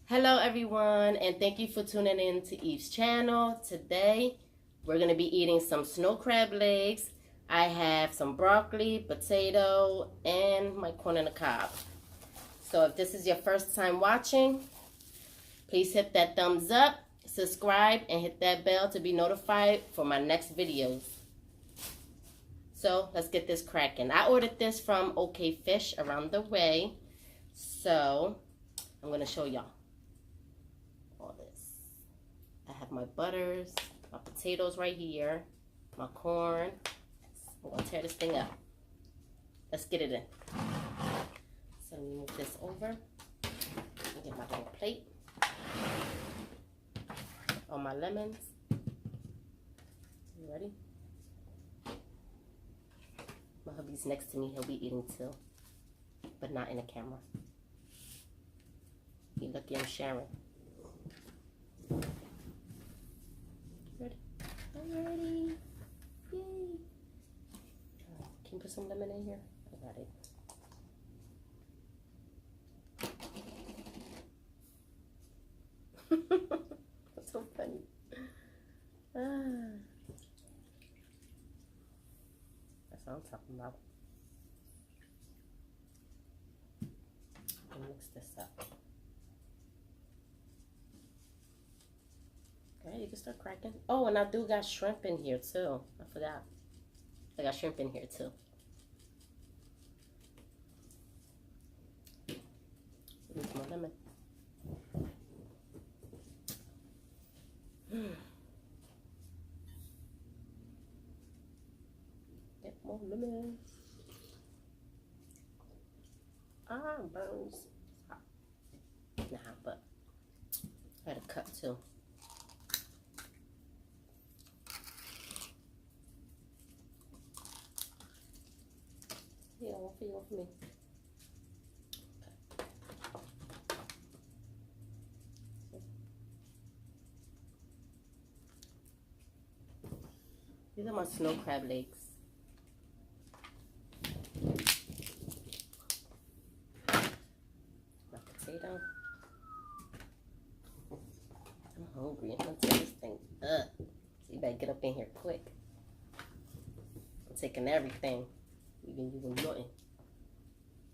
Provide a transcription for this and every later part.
Hello everyone, and thank you for tuning in to Eve's channel. Today we're going to be eating some snow crab legs. I have some broccoli, potato, and my corn on the cob. So if this is your first time watching, please hit that thumbs up, subscribe, and hit that bell to be notified for my next videos. So let's get this cracking. I ordered this from OK Fish around the way. So I'm going to show y'all all this. I have my butters, my potatoes right here, my corn. I'm going to tear this thing up. Let's get it in. So let me move this over and get my little plate. All my lemons. You ready? My hubby's next to me. He'll be eating too, but not in the camera. You lucky I'm sharing. Ready? I'm ready. Yay. Can you put some lemon in here? I got it. That's so funny. That's what I'm talking about. I'll mix this up. Okay, you can start cracking. Oh, and I do got shrimp in here too. I forgot. I got shrimp in here too. Use more lemon. Get more lemon. Burns. Nah, but I had a cut too. Yeah, one for you, one for me. These are my snow crab legs. My potato. I'm hungry. I'm gonna tear this thing up. So you better get up in here quick. I'm taking everything. Even using nothing.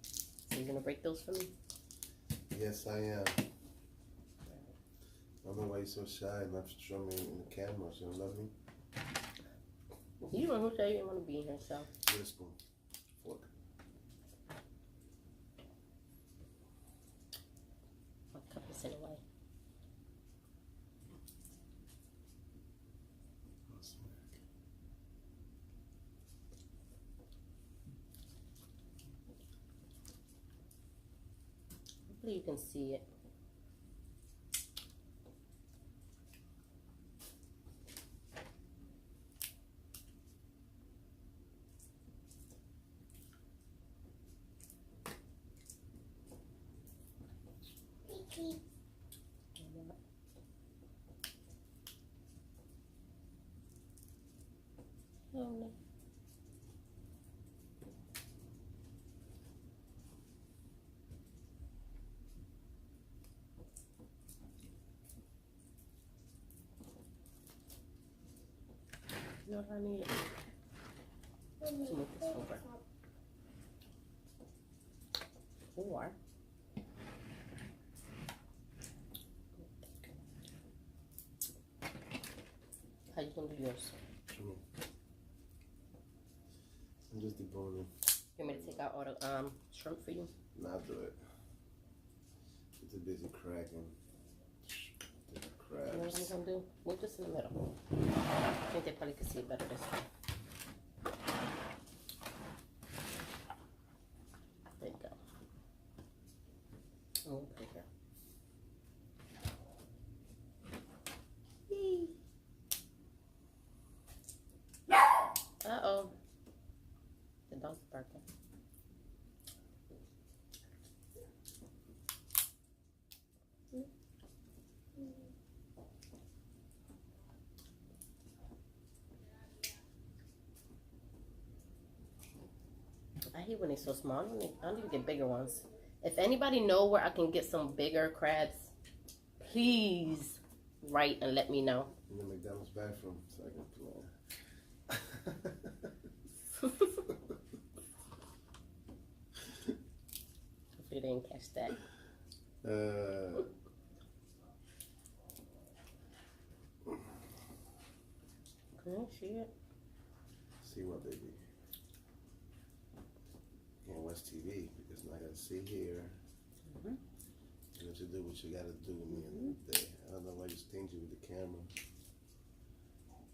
So you gonna break those for me? Yes, I am. I don't know why you're so shy and not show me in the camera. You don't love me? You the one who said you didn't want to be here, so. Get a spoon. Fork. My cup is in the way. Hopefully you can see it. Oh, no. You know what I need? To move this over. Or how you gonna do yours? Sure. I'm just deboning. You want me to take out all the shrimp for you? Not do it. You're too busy cracking. The You know what I'm crabs. gonna do? Move this in the middle. I think they probably could see it better this way. There you go. I'm gonna put it here. Yee. Uh-oh. The dog's barking. I hate when they're so small. I don't even get bigger ones. If anybody know where I can get some bigger crabs, please write and let me know. In the McDonald's bathroom, so I can plan. Hopefully they didn't catch that. Couldn't see it. See what, baby? Can't watch TV because now I gotta sit here. Mm-hmm. You have to do what you gotta do at the end of the day. I don't know why you're stingy with the camera.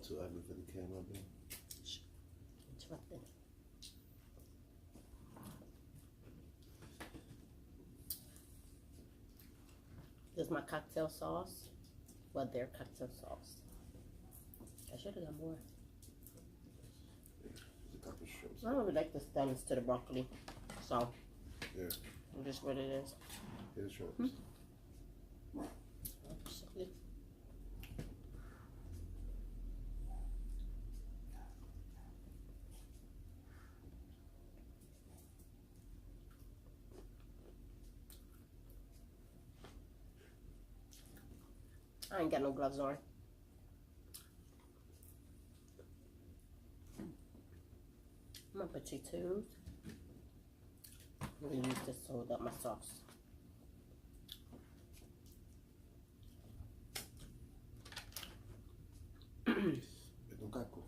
Too ugly for the camera, babe. Interrupted. This is my cocktail sauce. Well, their cocktail sauce. I should have got more. There's a couple shrimps. I don't really like the stems to the broccoli. So, Yeah. just what it is. Here's shrimps. Absolutely. I ain't got no gloves on. My potatoes. I'm gonna use this to hold up my sauce. It's un caco.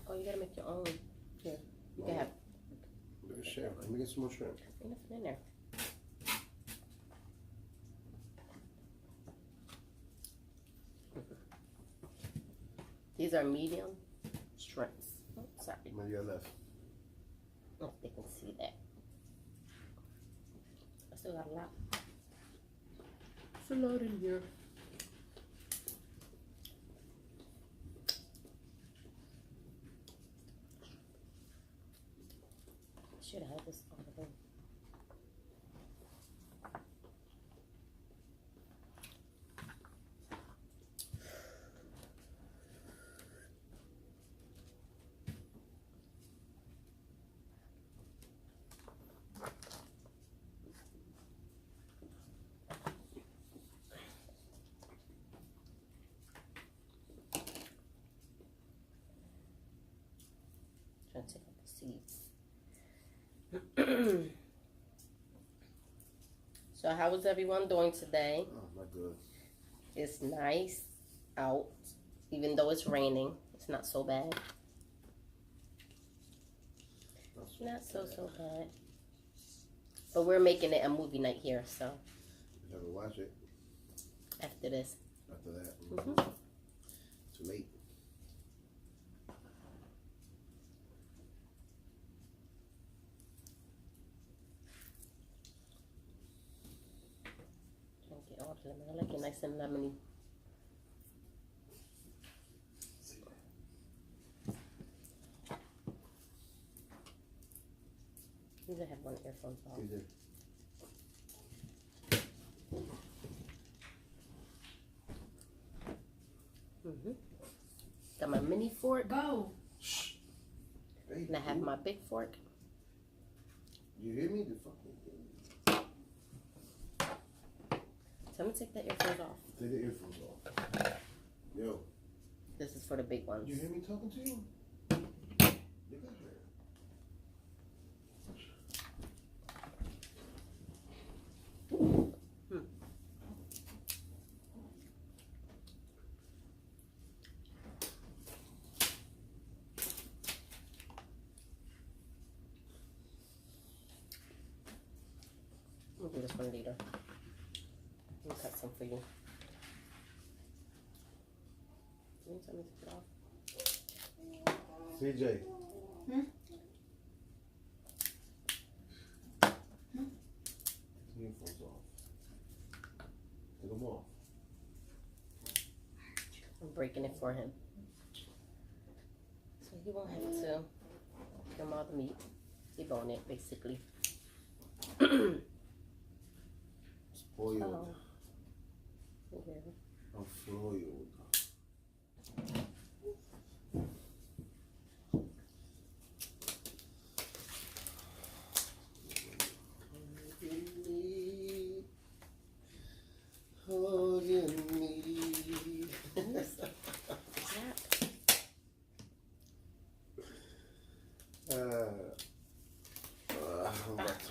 Oh, you gotta make your own. Here, you can have Look at shrimp. Let me get some more shrimp. nothing in there. These are medium shrimps. Oh, sorry. How many you got left? I don't know if they can see that. I still got a lot. It's a lot in here. Should have had this all the way. Trying to take out the seeds. So how was everyone doing today? Oh, not good. It's nice out, even though it's raining. It's not so bad. Not so bad. But we're making it a movie night here, so You never watch it after this. after that. Mhm. Too late. Trying to get all the lemon. I like it nice and lemony. These I have one earphone off. TJ. Got my mini fork. Go. Shh. Baby. And I have my big fork. You hear me? The fucking. So I'm gonna take the earphones off. Take the earphones off. Yo. This is for the big ones. You hear me talking to you? Look at her. We'll do this one later. I'll cut some for you. You need something to take it off? CJ. Hmm? Take the earphones off. Take them off. I'm breaking it for him. So he won't have to film all the meat. Debone it, basically. Spoiled. Oh. Okay. I'm foiled.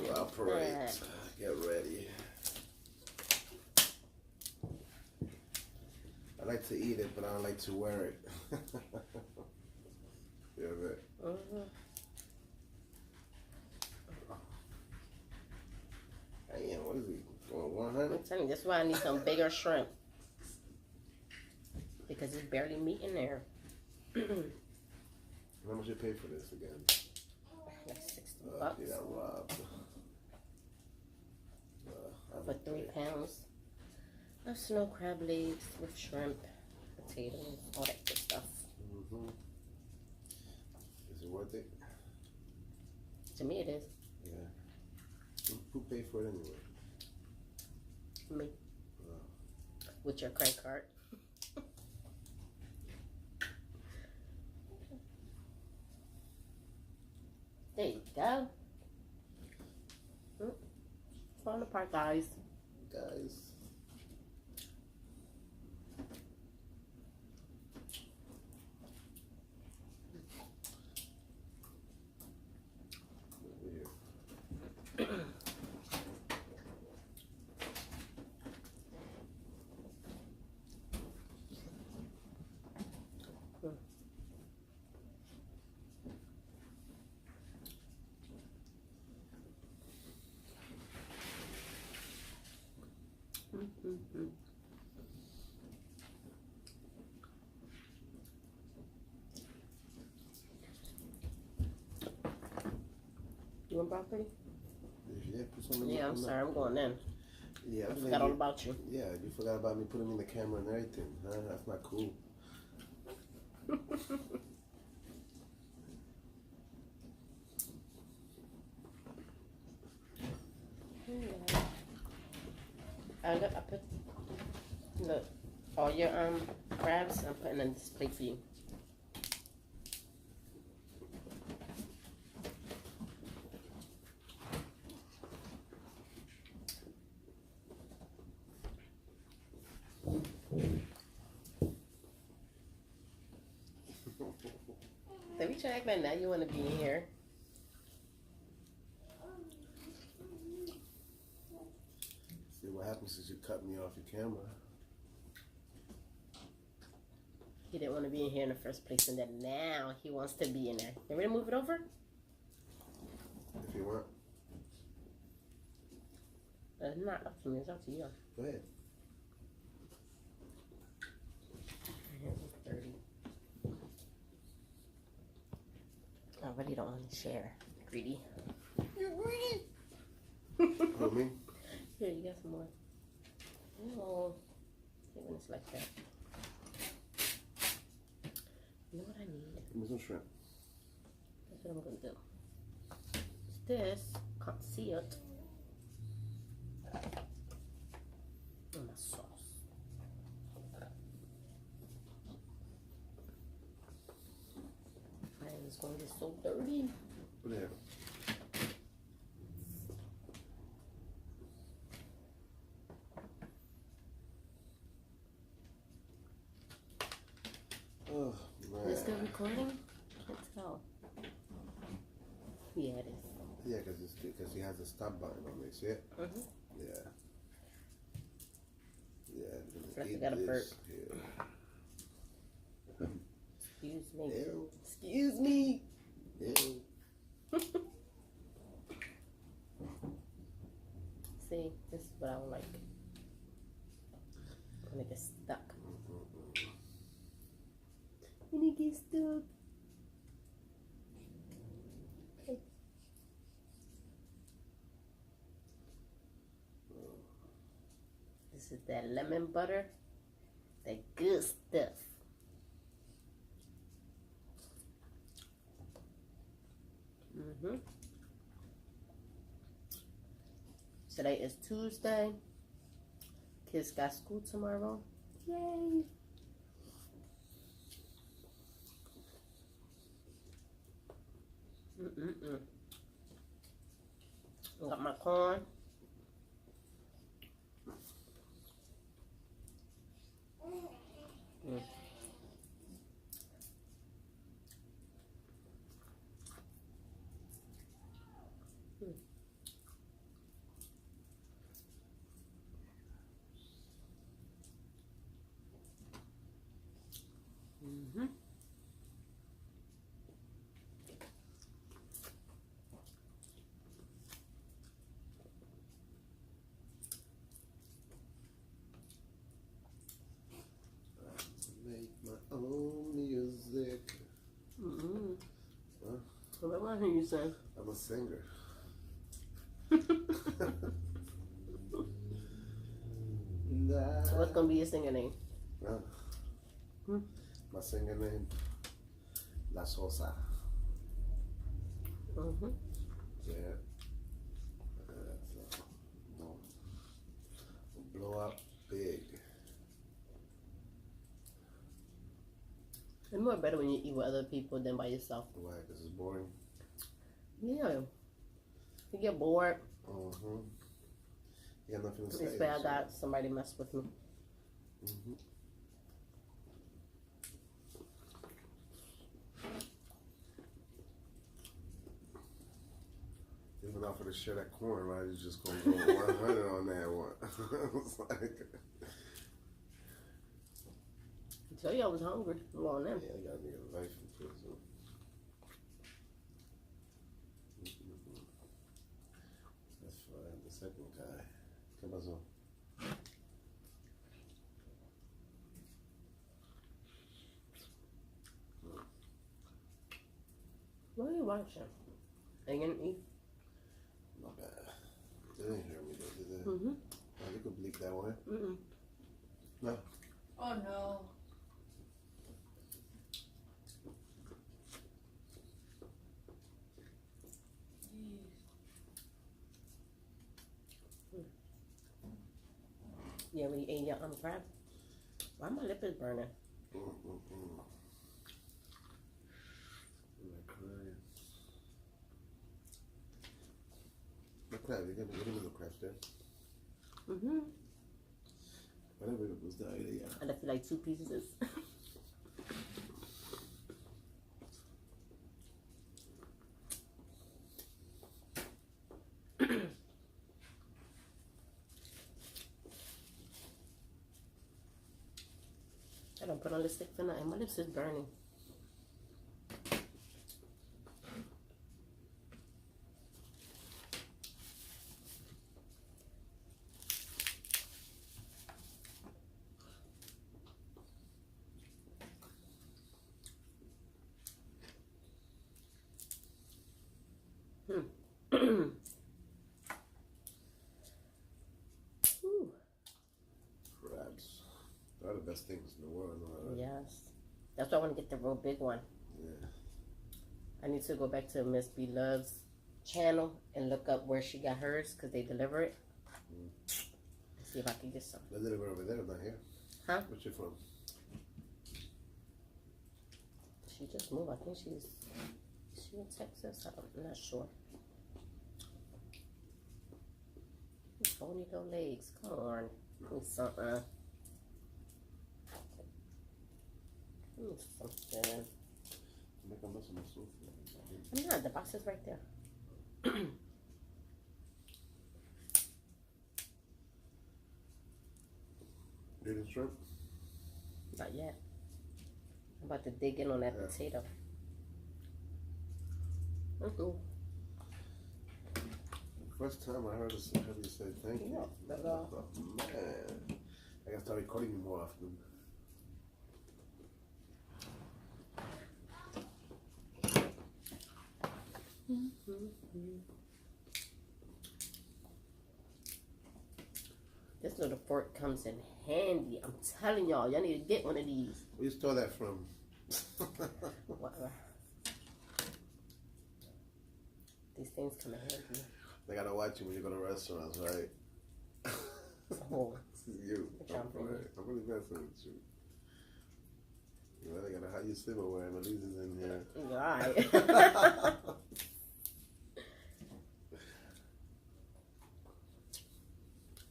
to operate. Get ready. I like to eat it, but I don't like to wear it. Yeah, right. Damn, what is he? 100? I'm telling you, that's why I need some bigger shrimp. Because there's barely meat in there. How much you pay for this again? Like $60. He got robbed. For 3 pounds of snow crab legs with shrimp, potatoes, all that good stuff. Is it worth it? To me, it is. Yeah. Who paid for it anyway? Me. With your credit card. There you go. Falling apart, guys. You want broccoli? Yeah, put some in Yeah, I'm sorry, I'm going in. Yeah, I forgot all about you. Yeah, you forgot about me putting in the camera and everything. Huh? That's not cool. I put, look, all your crabs I'm putting in this plate for you. Let me check that now. You want to be in here? See what happens is you cut me off your camera. He didn't want to be in here in the first place, and then now he wants to be in there. You ready to move it over? If you want. It's not up to me. It's up to you. Go ahead. I really don't want to share. Greedy. You're greedy. Oh, me? Here, you got some more. Oh, hey, when it's like that. You know what I need? Give me some shrimp. That's what I'm going to do. It's this. Can't see it. And my sauce. Man, it's going to get so dirty. Put it here. Oh, man. Is it still recording? Can't tell. Yeah, it is. Yeah, because he has a stop button on it. See it? Mm-hmm. Yeah. Yeah. I got a burp. Excuse me. Ew. Excuse me. Ew. See, this is what I don't like. When it gets stuck. When it gets stuck. Okay. This is that lemon butter. That good stuff. Mm-hmm. Today is Tuesday. Kids got school tomorrow. Yay! I got my corn. you sing? I'm a singer. What's gonna be your singer name? My singer name, La Sosa. Yeah. Blow up big. It's more better when you eat with other people than by yourself. Why? Because it's boring. Yeah. You get bored. You got nothing to say. It's bad I got somebody mess with me. Even off of the shit at corn, right? It's just gonna go 100 on that one. It's like, I tell you I was hungry. I'm on them. yeah, I got me a life in prison. That's fine. The second guy. ¿Qué pasó? What are you watching? Are you gonna eat? My bad. They didn't hear me though, did they? Oh, you could bleep that one. No. Oh no. Yeah, when you ate your crab. Why my lip is burning? I'm like crying. The crab, you got me the crab there. Whatever it was, the idea. I left you like 2 pieces. I don't put on lipstick for nothing. My lips is burning. Crabs. They're the best things in the world. Yes. That's why I want to get the real big one. Yeah. I need to go back to Miss B Love's channel and look up where she got hers because they deliver it. See if I can get some. They deliver over there, not here. Huh? Where's she from? She just moved. I think she's in Texas. I'm not sure. Bony little legs. Come on. Give me something. Give me something. Make a mess of my sofa. I'm not. The box is right there. Eating shrimp? Not yet. I'm about to dig in on that potato. First time I heard you say thank you. Yeah, I thought, man, I gotta start recording you more often. This little fork comes in handy. I'm telling y'all need to get one of these. Where you stole that from? Whatever. These things come in handy. They gotta watch you when you go to restaurants, right? Oh. This is you. I'm really messing with you. You know, they gotta how you sleep away. Elise is in here. Right.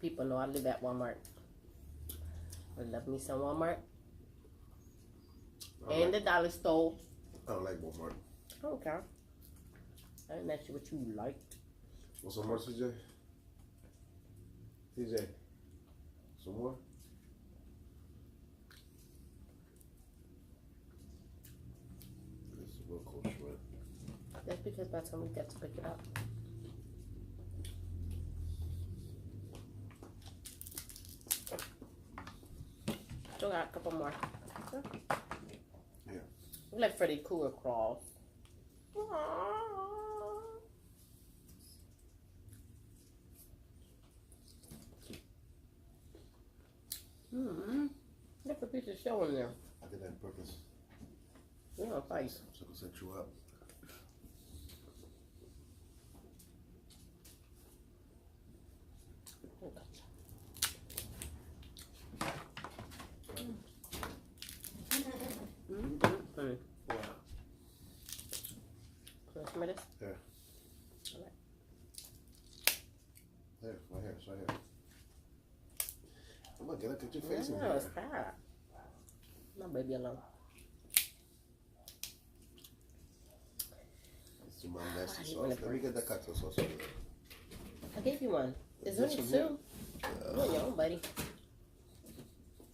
People know I live at Walmart. I love me some Walmart. And the dollar store. I don't like Walmart. Okay. I didn't ask you what you liked. Want some more, CJ? CJ? Some more? This is real cool shrimp. That's because by the time we got to pick it up. Still got a couple more. Yeah. We let Freddy Cougar crawl. piece of shell in there. I did that on purpose. You don't fight. So I can set you up. Wow. Want some of this? Here. All right. Here, right here, it's right here. Come on, get your face in No, here. stop. My baby alone. It's my nasty I hate sauce. when it Let me get the cocktail sauce over there. I gave you one. There's This only one two. here? You on your own, buddy.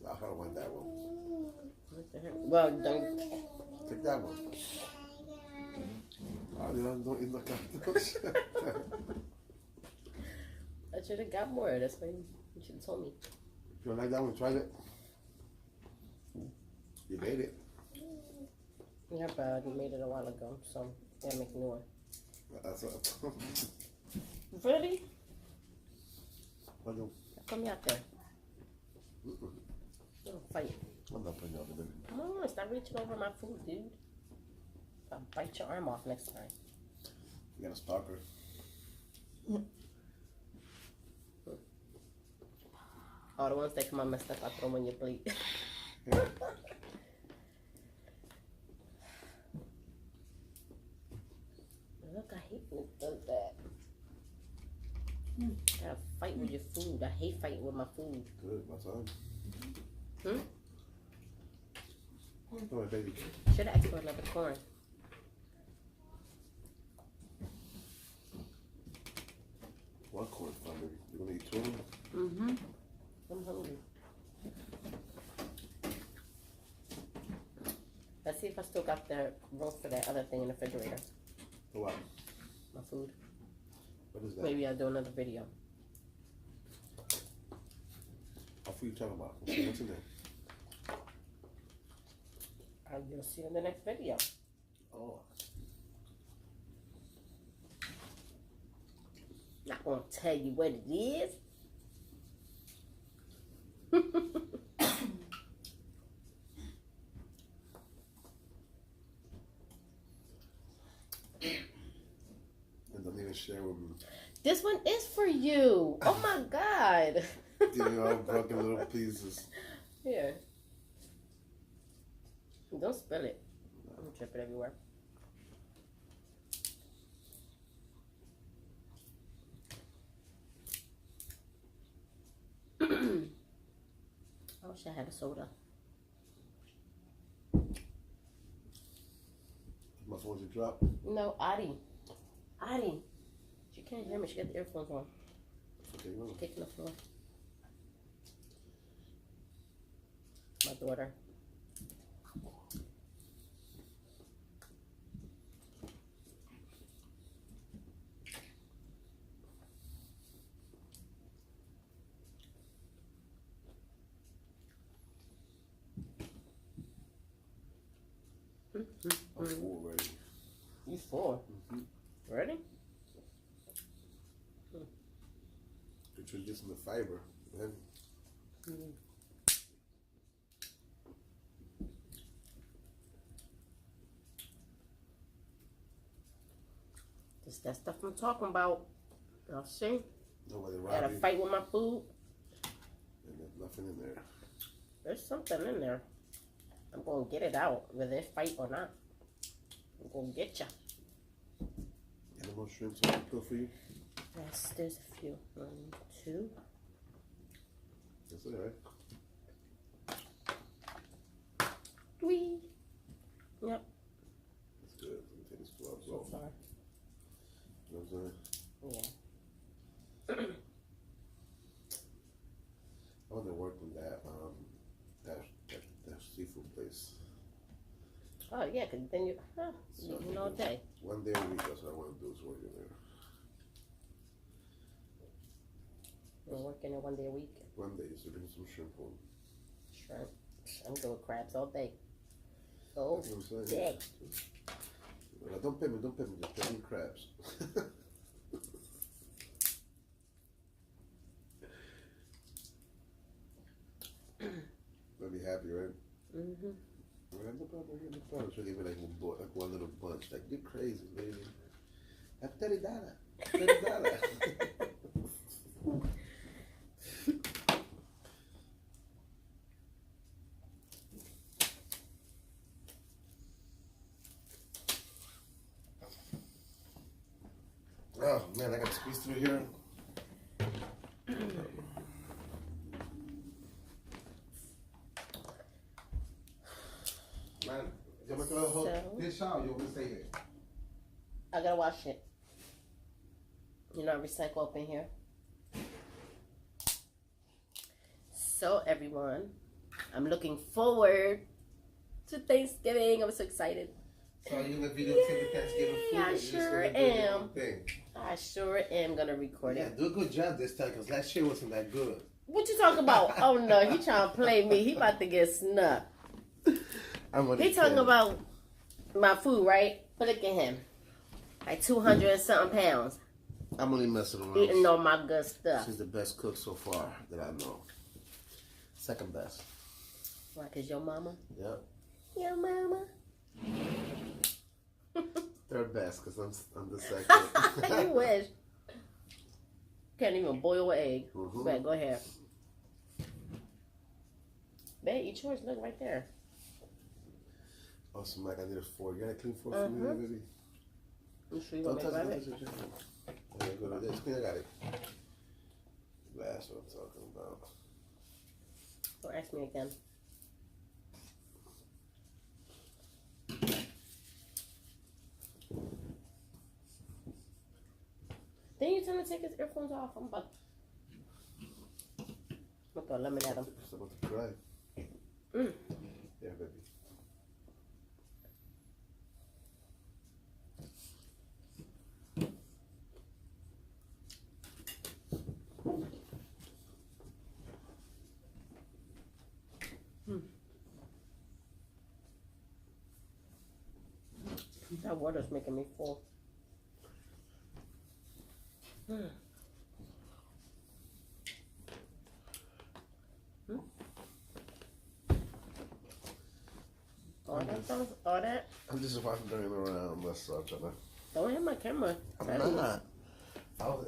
I don't want that one. What the heck? Well, don't. Take that one. Oh, you don't eat the cocktails. I should have got more. That's why you should have told me. If you don't like that one, try it. You made it. Yeah, but you made it a while ago, so gotta make a new one. That's what. Really? I do. How come you out there? Don't fight. I'm not putting out the baby. Come on, stop reaching over my food, dude. I'll bite your arm off next time. You got a stalker. All the ones that come out messed up, I throw them on your plate. Yeah. Look, I hate when it does that. Gotta fight with your food. I hate fighting with my food. Good, my son. Hmm? Come on, baby. Should have asked for another corn. One corn fine, baby. You gonna eat two of them? Mm-hmm. I'm hungry. Let's see if I still got the roast for that other thing in the refrigerator. Oh, wow. My food. What is that? Maybe I'll do another video. What food you talking about? What's in there? You'll see in the next video. Oh. Not gonna tell you what it is. And don't even share with me. This one is for you. Oh my God. Give me all broken little pieces. Here. Don't spill it. I'm gonna trip it everywhere. I wish I had a soda. My phone's a drop. No, Adi. Adi. She can't hear me. She got the earphones on. Okay, you know. She's kicking the floor. My daughter. I'm full already. You full? Ready? Introducing the fiber. Man. It's that stuff I'm talking about. Y'all see? Nobody Had a robbed you. fight with my food. And there's nothing in there. There's something in there. I'm gonna get it out, whether it's fight or not. I'm gonna get ya. Any more shrimps I can cook for you? Yes, there's a few. 1, 2. That's it, right? Wee. Yep. That's good. Let me take this gloves So off. far. You know what I'm saying? Yeah. I want to work on that seafood place. Oh yeah, cause then you eating all day. One day a week, that's what I want to do, is work in there. You're working it 1 day a week. One day, just to bring some shrimp home. Shrimp. I'm doing crabs all day. All That's what I'm day. saying. Well, don't pay me, just pay me crabs. Let me have happy, right? Mm-hmm. No problem. She'll give me like one little bunch. Like, you're crazy, baby. That's $30. $30. Oh man, I got to squeeze through here. Man, you want to hold this out? You want to stay here? I gotta wash it. You know, I recycle up in here. So everyone, I'm looking forward to Thanksgiving. I'm so excited. So you gonna videotape the Thanksgiving food? I sure am. I sure am gonna record it. Yeah, do a good job this time, because last year wasn't that good. What you talking about? Oh no, he trying to play me. He about to get snuck. He talking about my food, right? But look at him. Like 200 and something pounds. I'm only messing around. Eating all my good stuff. She's the best cook so far that I know. Second best. Why, cause your mama? Yep. Your mama? Third best, because I'm the second. You wish. Can't even boil an egg. Mm-hmm. But go ahead. Babe, eat yours. Look right there. Awesome, Mike. I need a fork. You got a clean fork for me, baby? You sure you Don't gonna touch make it. it? Okay, go to this. I got it. That's what I'm talking about. Don't ask me again. Then you tell him to take his earphones off. I'm about to throw lemon at him. I'm about to cry. Mm. Yeah, baby. That water's making me full. Mm. Mm. All that. I'm just wandering around. That's all, Trevor. Don't hit my camera. I'm not.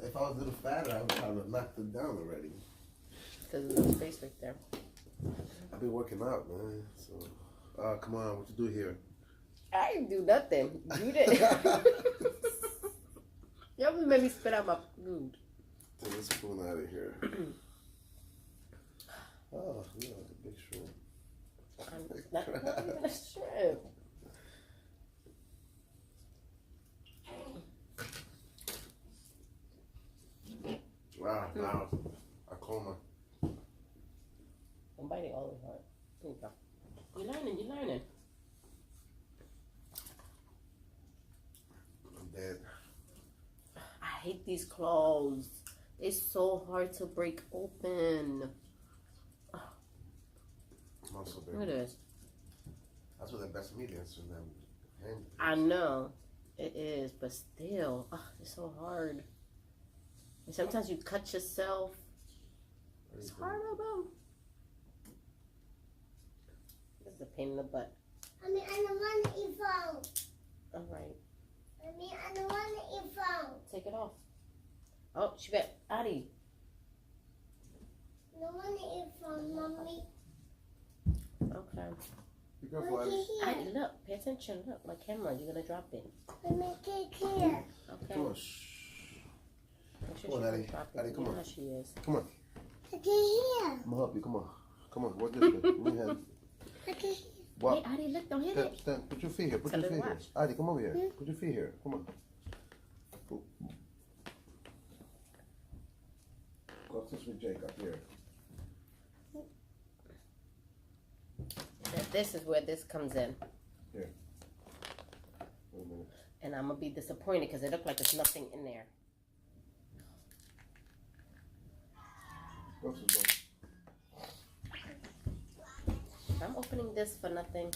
If I was a little fatter, I would probably have knocked it down already. Because there's no space right there. I've been working out, man. So, come on, what you do here? I didn't do nothing. You did. You almost made me spit out my food. Take this spoon out of here. Oh, yeah, like a big shrimp. Not even a shrimp. Wow, a coma. I'm biting all the time. Here you go. You're learning. I'm dead. I hate these claws. It's so hard to break open. Also, Look at this. That's what the best meat is in them. I know. It is, but still. It's so hard. And sometimes you cut yourself. It's hard, bro. This is a pain in the butt. I mean, I don't want to eat phone. All right. I mean, I don't want to eat phone. Take it off. Oh, she got Addie. I don't want to eat phone, Mommy. Okay. Be careful, Look Alice. here. Addie, look. Pay attention. Look, my camera. You're going to drop it. Let me take here. Okay. Come on, shh. Make sure Come on, she Addie. don't drop it. Addie, come You know on. how she is. Come on. Look here. I'm gonna help you. Come on. Come on. What this way? Give me a hand. Look here. Hey, Addie, look. Don't hit Stand, it. stand. Put your feet here. Put Tell your her feet to here. watch. Addie, come over here. Put your feet here. Come on. Go this with Jacob here. This is where this comes in. Here. Wait a minute. And I'm going to be disappointed because it looked like there's nothing in there. Go to I'm opening this for nothing.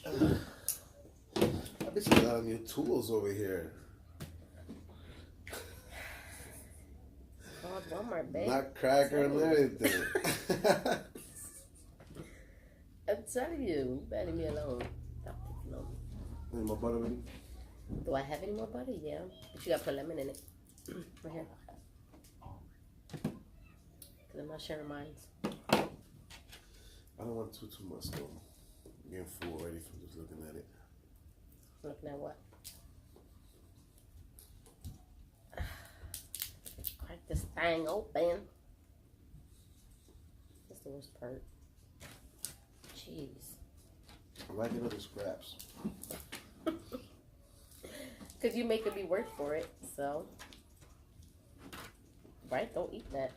I've been seeing a lot of new tools over here. God, Walmart smart, babe. Nutcracker and everything. I'm telling you, you better leave me alone. Stop picking on me. Any more butter, baby? Do I have any more butter? Yeah. But you gotta put lemon in it. Right here. Because I'm not sharing mine. I don't want too much though. I'm getting full already from just looking at it. Looking at what? Crack this thing open. That's the worst part. Jeez. I like it other scraps. Because you making me work for it, so. Right? Don't eat that.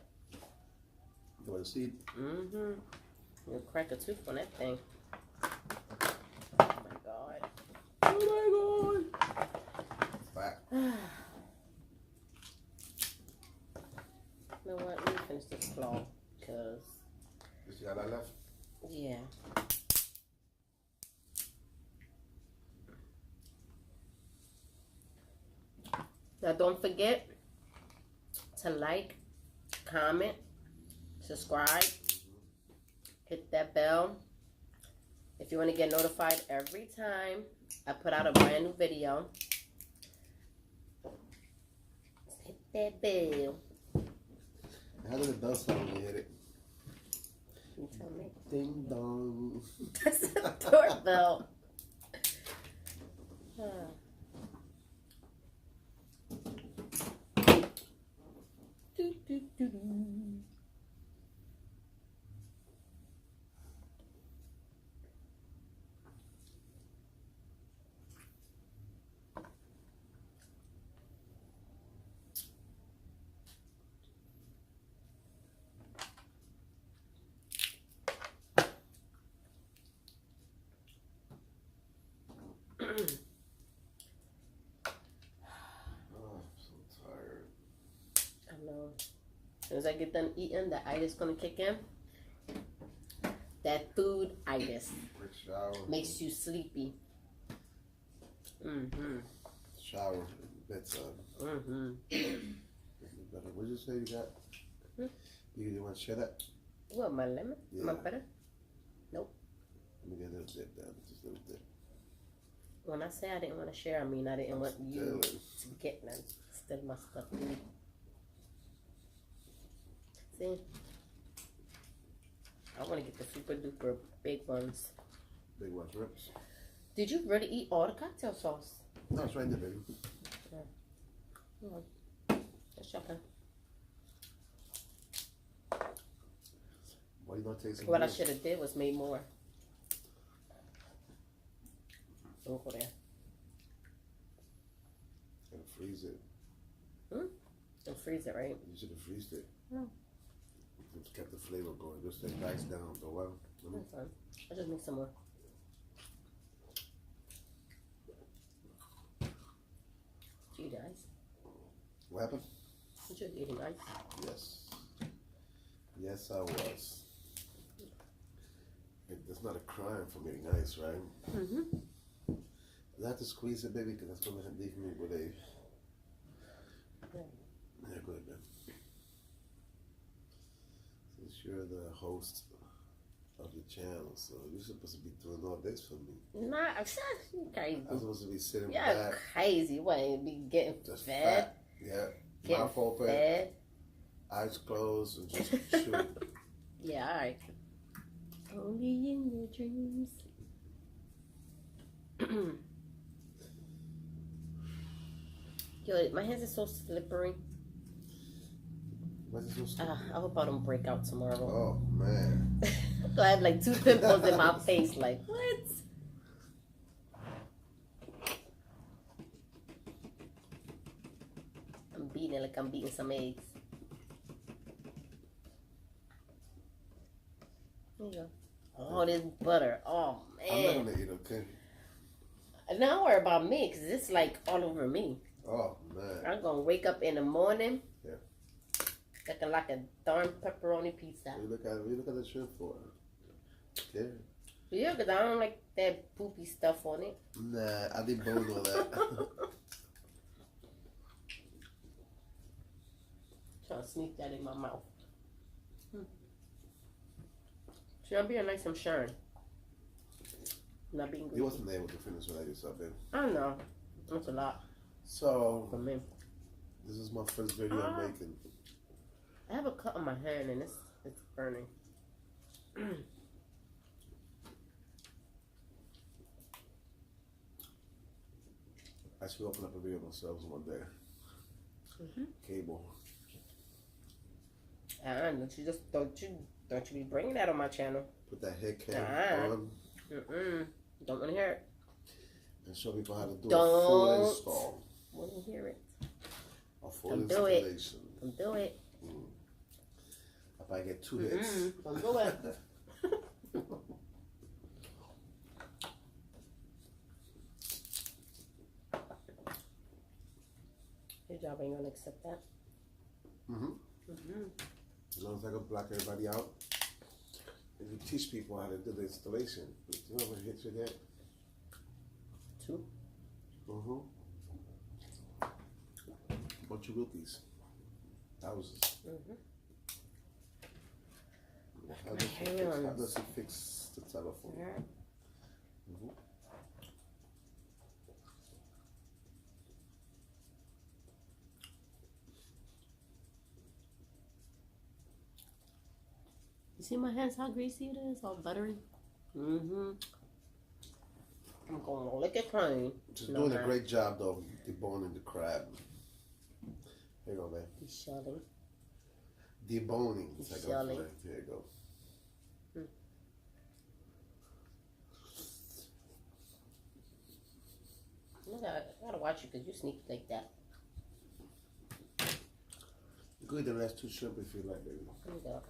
You want to see it? Mm-hmm. You'll crack a tooth on that thing. Oh my god. Oh my god. Back. You know what? Let me finish this claw. Because, You see how that left? yeah. Now don't forget to like, comment, subscribe, hit that bell. If you want to get notified every time I put out a brand new video, hit that bell. How does it bell sound when you hit it? You tell me. Ding dong. That's a doorbell. Ah. Do, do, do, do. Oh, I'm so tired. I know. As soon as I get done eating, the itis gonna kick in. That food itis Quick shower. makes you sleepy. Mm-hmm. Shower. Bedtime. Mm-hmm. What did you say you got? Hmm? You want to share that? What, my lemon? Yeah. My butter? Let me get a little dip down. Just a little dip. When I say I didn't want to share, I mean I didn't want you Stealing. to get none. Still my stuff, dude. See? I want to get the super duper big ones. Big ones, rips. Did you really eat all the cocktail sauce? No, it's right there, baby. Let's jump in. Why you not taste some What I more? should have did was made more. Don't go there. And freeze it. And freeze it, right? You should have freezed it. No. Just kept the flavor going. Just stay nice down for a while. That's fine. I'll just make some more. Did you eat ice? What happened? Did you eating ice? Yes. Yes, I was. It's not a crime for eating ice, right? Mm-hmm. I have to squeeze it, baby, because that's going to leave me with a... Yeah, go ahead, man. Since you're the host of the channel, so you're supposed to be doing all this for me. Nah, you crazy. I'm supposed to be sitting Yeah, back, crazy. What, ain't be getting just fed? fat. Yeah, Getting mouth open, fed? eyes closed, and just chewing. Yeah, alright. Only in your dreams. Yo, my hands are so slippery. What's it so I hope I don't break out tomorrow. Oh, man. So I have like 2 pimples in my face. Like, what? I'm beating it like I'm beating some eggs. There you go. Oh, this butter. Oh, I'm man. not going to eat, okay? Don't worry about me, because it's like all over me. Oh, man. I'm going to wake up in the morning. Yeah. Looking like a darn pepperoni pizza. We look at the shrimp for it. Yeah. Yeah, because I don't like that poopy stuff on it. Nah, I debone all that. trying to sneak that in my mouth. See, I'm being nice and sharing. I'm not being good. You wasn't able to finish what I just up in. I know. That's a lot So, for me. this is my first video I'm making. I have a cut on my hand and it's burning. I should open up a video myself one day. Cable. Don't you be bringing that on my channel. Put that head cam on. Don't want to hear it. And show people how to do a Don't full install. want to hear it. A full Don't do installation. Don't do it. If I get 2 hits. Don't do it. Your job ain't gonna accept that. As long as I can block everybody out. And you teach people how to do the installation. You know how many hits you get? 2. Bunch of rookies. Thousands. How does he fix the telephone? You see my hands, how greasy it is? All buttery. I'm going to lick it clean. Just doing a great job though, deboning the crab. Here you go, man. He's shelling. Deboning. Shelling. Here you go. I gotta watch you because you sneak like that. You could eat the last 2 shrimp if you like, baby. There you go.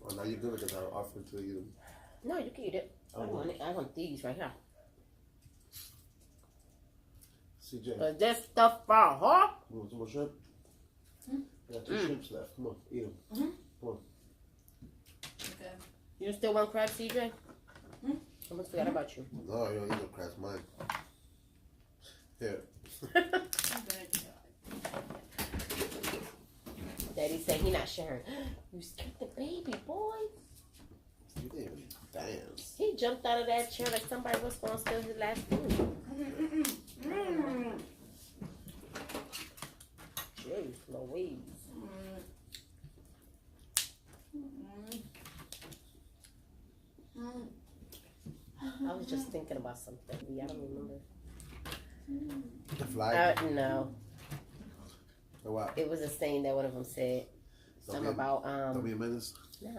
Oh, now you're good because I offered to you. No, you can eat it. I want it. I want these right here. CJ. This stuff for her. You want some more shrimp? We got 2 shrimps left. Come on, eat them. Come on. Okay. You still want crab, CJ? I almost forgot about you. No, you don't eat no crabs. Mine. Here. Daddy said he not sharing. You scared the baby, boy. You didn't even dance. He jumped out of that chair like somebody was going to steal his last food. Jeez Louise. I was just thinking about something. I don't remember. The fly? No. Or what? It was a saying that one of them said. Something about, Don't be a menace? no.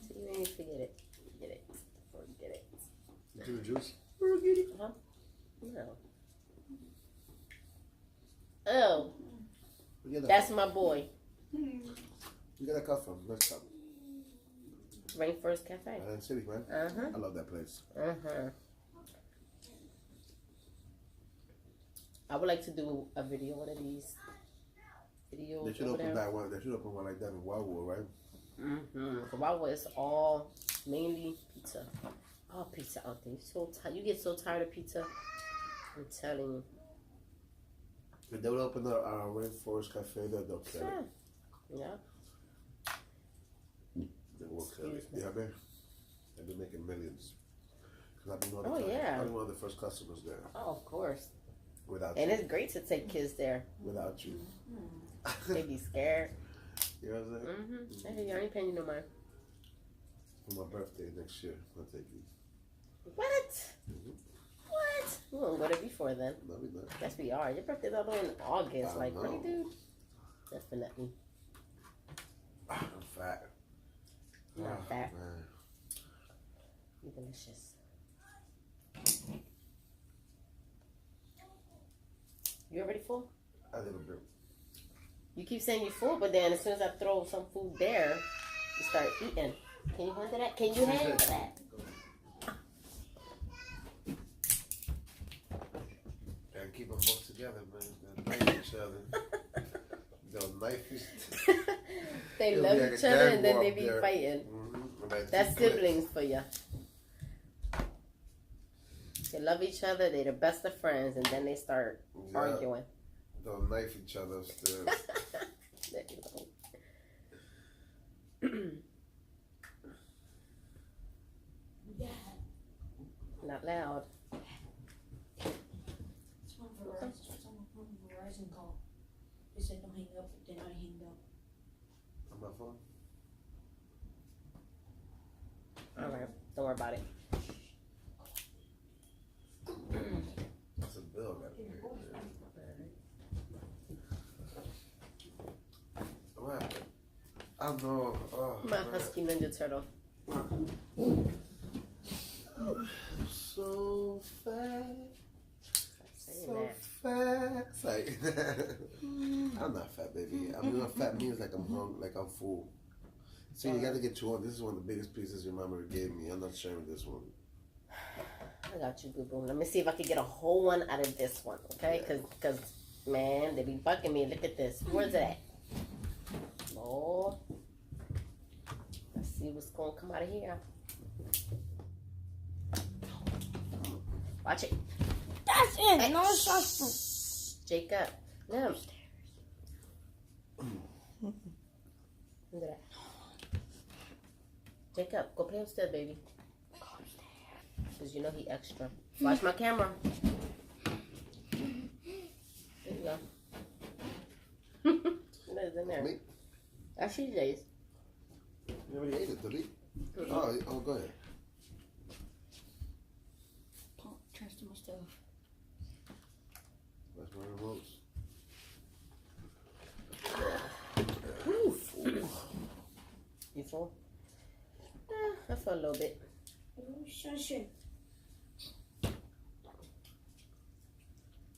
See, you ain't forget it. Forget it. Forget it. You drink the juice? Forget it. Huh? No. Oh, that's my boy. You get a cup from? Next cup. Rainforest Cafe. City, man. I love that place. I would like to do a video, one of these videos. They should open that one. They should open one like that in Wildwood, right? Wildwood is all mainly pizza. All pizza out there. You're so tired. You get so tired of pizza. I'm telling you. If they would open a Rainforest Cafe, they'll kill it. Yeah. They will kill it. Yeah, man. They've been making millions. Cause I've been one of the first customers there. Oh, of course. Without and you. it's great to take kids there. Without you. They be scared. You know what I'm saying? I ain't paying you no money. For my birthday next year, I'll take you. What? What? We won't go there before then. No, we not. Yes, we are. Your birthday's all in August. Like, know. right, dude? Definitely. I'm fat. Not fat. Man. You're delicious. You already full? A little bit. You keep saying you're full, but then as soon as I throw some food there, you start eating. Can you handle that? Can you handle that? And keep them both together, man. They'll knife each other. They'll knife each They It'll love be like each a other gang and then war they up be there. fighting. Like That's 2 clips. siblings for you. They love each other. They're the best of friends, and then they start arguing. They'll knife each other upstairs. There you go. Not loud. Someone from Verizon called. They said don't hang up, but then I hanged up. On my phone? All right, don't worry about it. That's a bill I gotta pay. What happened? I don't know. My husky Ninja Turtle. So fast. Saying So that. fast. Like, I'm not fat, baby. I'm not fat means like I'm hungry, like I'm full. See, you gotta get you one. This is one of the biggest pieces your mama gave me. I'm not sharing this one. I got you, boo boo. Let me see if I can get a whole one out of this one, okay? Cause man, they be bugging me. Look at this. Where's it at? Lord. Let's see what's gonna come out of here. Watch it. That's it. Hey, No, it's not. Jacob. No. Look at that. Jacob, go play upstairs, baby. Cause you know he extra. Watch my camera. There you go. What is in there? Me? That's CJ's. You already ate it, did he? Oh, go ahead. Don't trust my stuff. That's my remotes. You full? I feel a little bit. Shush it.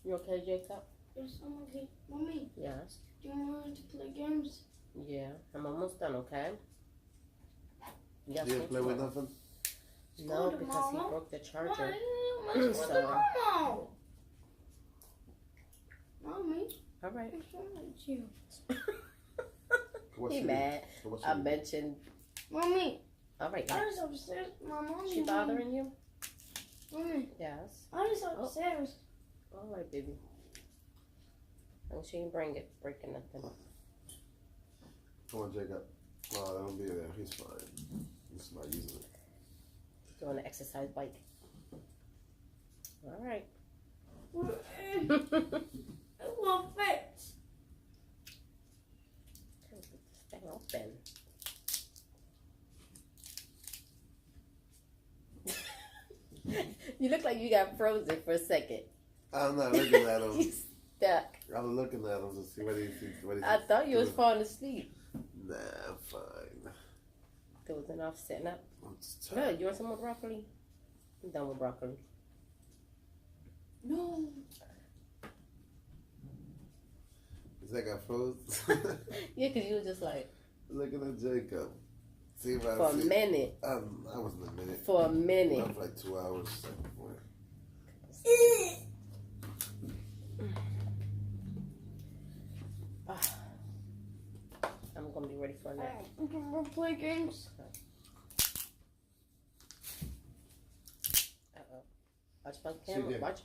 You okay, Jacob? Yes, I'm okay. Mommy, Yes. do you want to play games? Yeah. I'm almost done, okay? Yes, You didn't play with nothing? No, Go to because he Mama. broke the charger. Mommy, So- Mommy, All right. what's wrong with you? What's He it? mad. What's I it? mentioned. Mommy, All right. I was upstairs. My mommy. She bothering you? Mommy, Yes. I was upstairs. All right, baby. And she ain't breaking nothing. Come on, Jacob. Oh, that don't be there. He's fine. He's not using it. Doing the exercise bike. All right. It won't fit. Put this thing open. You look like you got frozen for a second. I'm not looking at You him. stuck. I'm looking at him to see what he thinks. I thought you was falling asleep. Nah, I'm fine. Dozing off, sitting up. I'm just tired. Good. You want some more broccoli? I'm done with broccoli. No. Is that got froze? Yeah, because you were just like, Looking at Jacob. See if I for a see. minute. I wasn't a minute. For a minute. Not for like 2 hours. I'm going to be ready for a nap. We'll play games. Uh-oh. Watch my camera. CJ. Watch.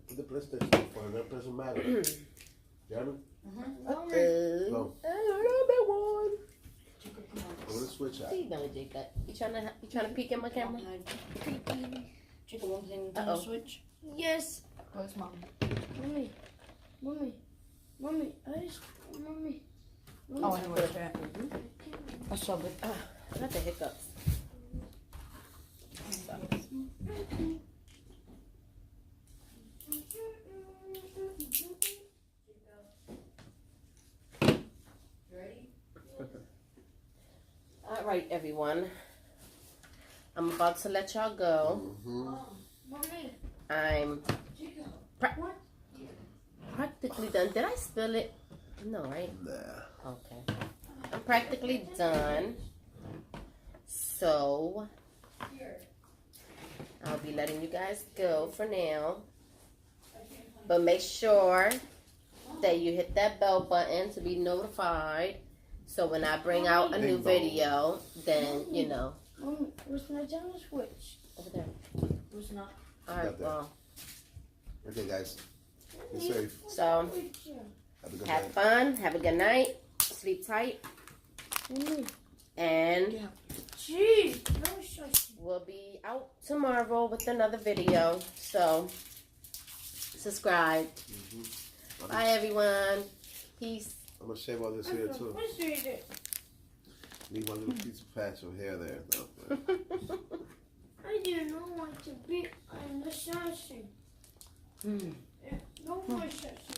Put the PlayStation for that doesn't matter. Jeremy? Uh-oh. Go. Oh, Where the switch at? what you doing, Jacob? You trying to peek at my camera? Chicken one thing Uh-oh. on the switch. Yes. Where's mom? Mommy. Mommy. Mommy. Mommy. Oh, I know where it's at. I saw it. I got the hiccups. Ready? All right, everyone. I'm about to let y'all go. Mm-hmm. Mommy. I'm Chico. practically done. Did I spill it? No, right? Nah. Okay. I'm practically done. So, I'll be letting you guys go for now. But make sure that you hit that bell button to be notified. So when I bring out a new Bing bong. video, then, you know. Mommy, where's my channel switch? Over there. Who's not? All right, Got that. well. Okay, guys. Be safe. So, Have a good Have night. fun. Have a good night. Sleep tight. Mommy. And Jeez, no such. we'll be out tomorrow with another video. So, subscribe. Bye, everyone. Peace. I'm gonna shave all this here too. Leave my little piece of patch of hair there. No, I didn't know what to be. I'm the sausage. Mm. No more sausage.